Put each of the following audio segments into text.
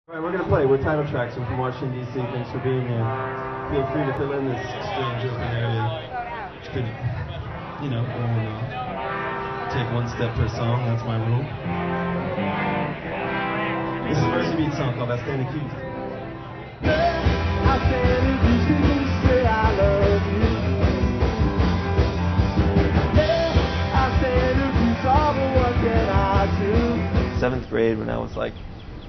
All right, we're going to play. We're Title Tracks. I'm from Washington, D.C. Thanks for being here. Feel free to fill in this strange open area. Could, we'll take one step per song. That's my rule. This is a Mercy Beat song called I Stand Accused. I stand accused and say I love you. Yeah, I stand accused, but what can I do? 7th grade, when I was like,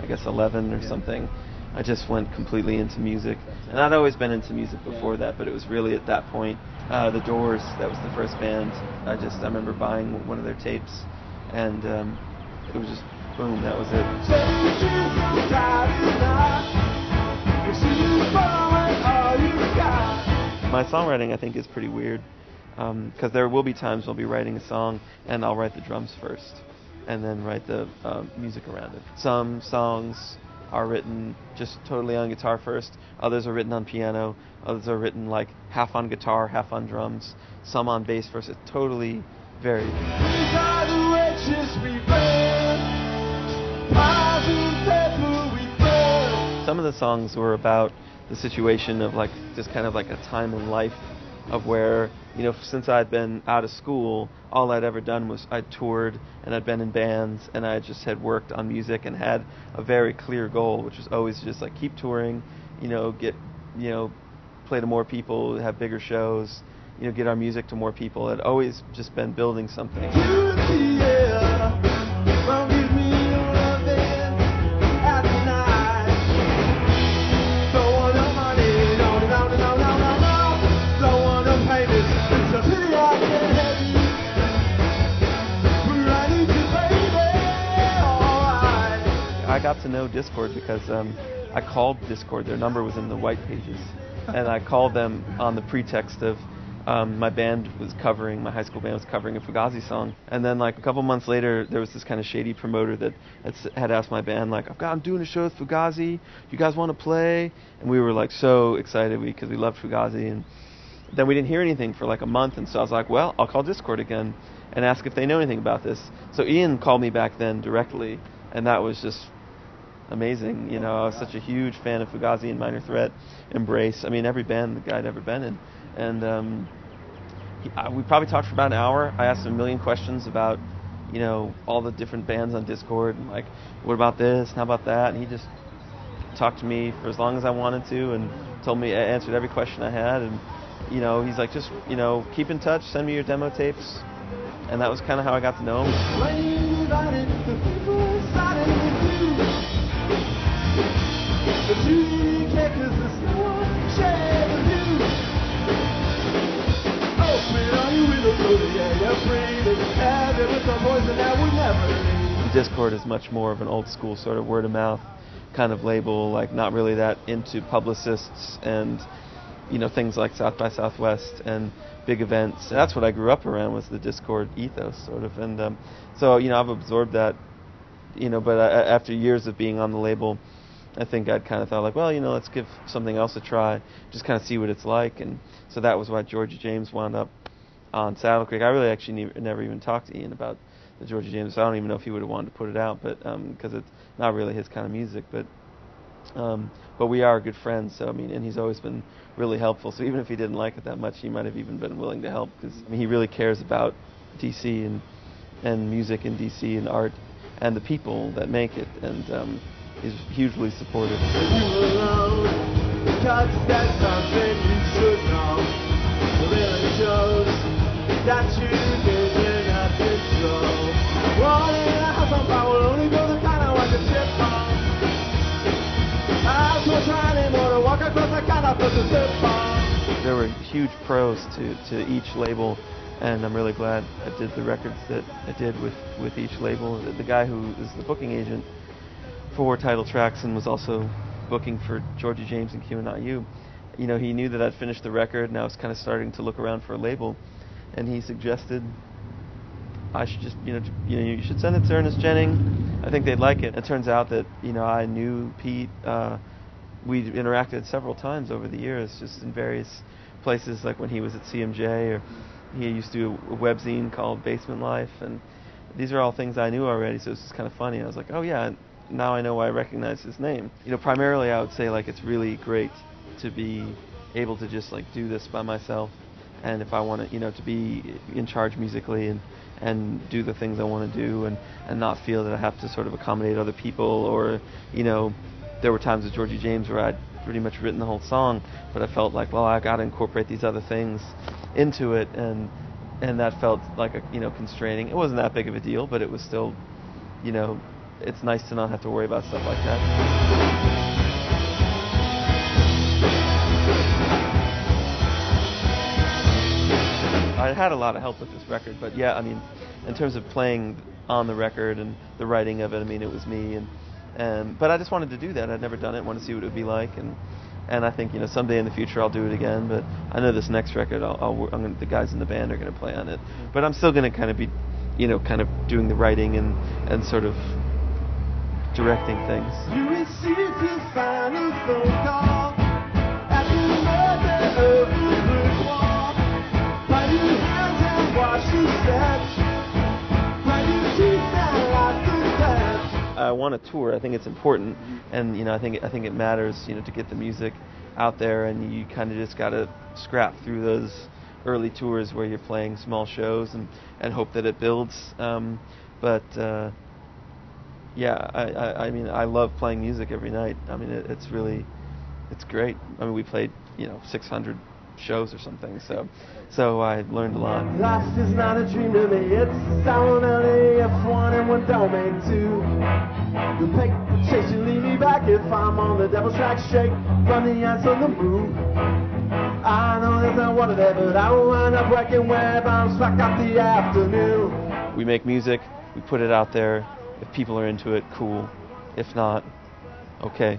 I guess 11 or something, I just went completely into music. And I'd always been into music before that, but it was really at that point, The Doors, that was the first band. I remember buying one of their tapes, and it was just, boom, that was it. My songwriting, I think, is pretty weird, because there will be times I'll be writing a song, and I'll write the drums first, and then write the music around it. Some songs are written just totally on guitar first, others are written on piano, others are written like half on guitar, half on drums, some on bass first. It's totally varied. Some of the songs were about the situation of like just kind of like a time in life of where, since I'd been out of school, all I'd ever done was I'd toured and I'd been in bands and I just had worked on music and had a very clear goal, which was always just like keep touring, get, play to more people, have bigger shows, get our music to more people. I'd always just been building something. I got to know Dischord because I called Dischord. Their number was in the white pages, and I called them on the pretext of my high school band was covering a Fugazi song. And then like a couple months later, there was this kind of shady promoter that had asked my band, like, I'm doing a show with Fugazi. You guys want to play? And we were like so excited because we loved Fugazi. And then we didn't hear anything for like a month, and so I was like, well, I'll call Dischord again and ask if they know anything about this. So Ian called me back then directly, and that was just amazing. I was such a huge fan of Fugazi and Minor Threat, Embrace. I mean, every band the guy had ever been in. And we probably talked for about an hour. I asked him a million questions about, all the different bands on Dischord, and like, what about this? How about that? And he just talked to me for as long as I wanted to, and told me, answered every question I had. And he's like, just keep in touch, send me your demo tapes. And that was kind of how I got to know him. Dischord is much more of an old school sort of word of mouth kind of label, like not really that into publicists and things like South by Southwest and big events. And that's what I grew up around, was the Dischord ethos sort of. And so I've absorbed that, but after years of being on the label, I think I'd kind of thought like, well, let's give something else a try, just kind of see what it's like. And so that was why Georgie James wound up on Saddle Creek. I really actually never even talked to Ian about the Georgie James. So I don't even know if he would have wanted to put it out, but because it's not really his kind of music. But we are good friends. So and he's always been really helpful. So even if he didn't like it that much, he might have even been willing to help, because he really cares about DC and music in DC and art and the people that make it, and is hugely supportive. There were huge pros to each label, and I'm really glad I did the records that I did with each label. The guy who is the booking agent for Title Tracks and was also booking for Georgie James and Q&IU, he knew that I'd finished the record, and I was kind of starting to look around for a label, and he suggested I should just, you should send it to Ernest Jennings. I think they'd like it. It turns out that, I knew Pete. We'd interacted several times over the years, just in various places, like when he was at CMJ, or he used to do a webzine called Basement Life, and these are all things I knew already, so it's just kind of funny. I was like, oh yeah, now I know why I recognize his name. You know, primarily I would say like it's really great to be able to just like do this by myself, and if I want to, you know, to be in charge musically and do the things I want to do, and not feel that I have to sort of accommodate other people, or, you know, there were times with Georgie James where I'd pretty much written the whole song, but I felt like, well, I got to incorporate these other things into it, and that felt like a, you know, constraining. It wasn't that big of a deal, but it was still, you know, it's nice to not have to worry about stuff like that. I had a lot of help with this record, but yeah, I mean, in terms of playing on the record and the writing of it, I mean, it was me, but I just wanted to do that. I'd never done it, wanted to see what it would be like, and I think, you know, someday in the future I'll do it again. But I know this next record, the guys in the band are going to play on it, but I'm still going to kind of be, you know, kind of doing the writing and sort of directing things. You received his final phone call at the murder of the brick wall. Why do you hands and wash your steps? Why do you keep that life to death? I want to tour. I think it's important, and, you know, I think it matters, you know, to get the music out there, and you kind of just got to scrap through those early tours where you're playing small shows and hope that it builds. Yeah, I mean, I love playing music every night. I mean, it's great. I mean, we played, you know, 600 shows or something, so I learned a lot. Lost is not a dream to me, it's sound LAF1 and one domain 2. The paper chase you leave me back if I'm on the devil's track, shake from the ants on the move. I know there's no water there, but I will wind up working where I'm stuck out the afternoon. We make music, we put it out there. If people are into it, cool. If not, okay.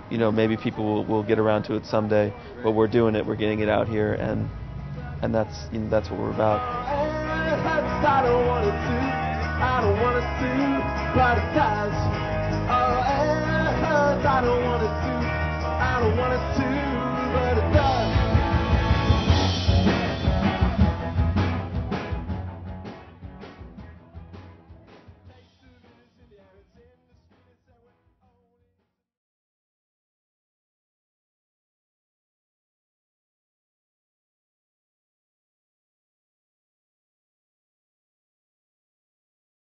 You know, maybe people will get around to it someday, but we're doing it, we're getting it out here, and that's, you know, that's what we're about. I don't want to but it does. I don't want to, but it does.